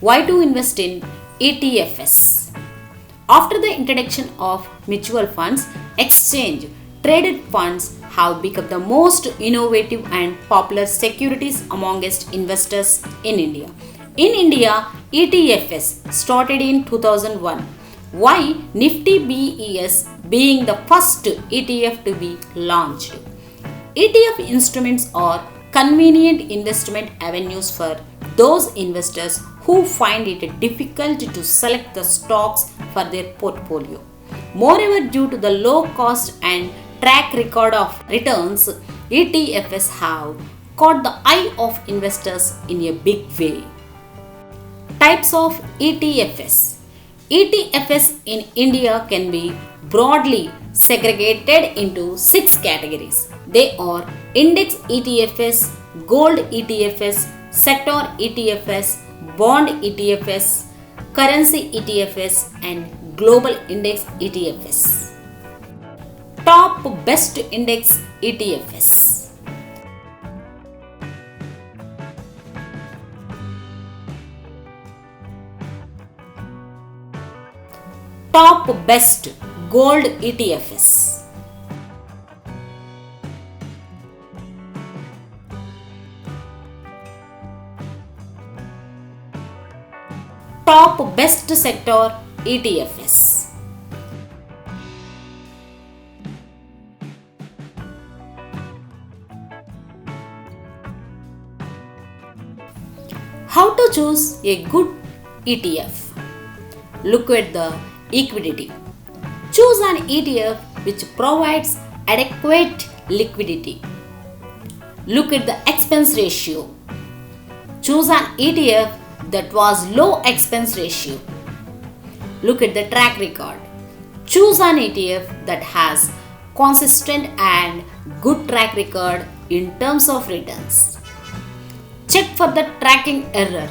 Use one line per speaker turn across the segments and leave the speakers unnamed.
Why to invest in ETFs? After the introduction of mutual funds, exchange traded funds have become the most innovative and popular securities amongst investors in India. In India, ETFs started in 2001. Why Nifty BES being the first ETF to be launched? ETF instruments are convenient investment avenues for those investors who find it difficult to select the stocks for their portfolio. Moreover, due to the low cost and track record of returns, ETFs have caught the eye of investors in a big way. Types of ETFs. ETFs in India can be broadly segregated into 6 categories. They are index ETFs, gold ETFs, sector ETFs, bond ETFs, currency ETFs, and global index ETFs. Top best index ETFs. Top best gold ETFs. Top best sector ETFs. How to choose a good ETF? Look at the liquidity. Choose an ETF which provides adequate liquidity. Look at the expense ratio. Choose an ETF that was low expense ratio. Look at the track record. Choose an ETF that has consistent and good track record in terms of returns. Check for the tracking error.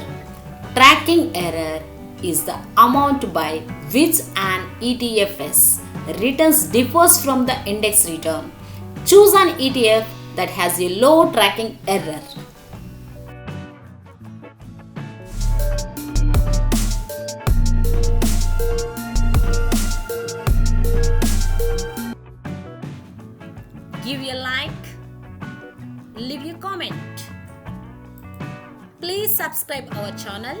Tracking error is the amount by which an ETF's returns differs from the index return. Choose an ETF that has a low tracking error. Give a like, leave a comment. Please subscribe our channel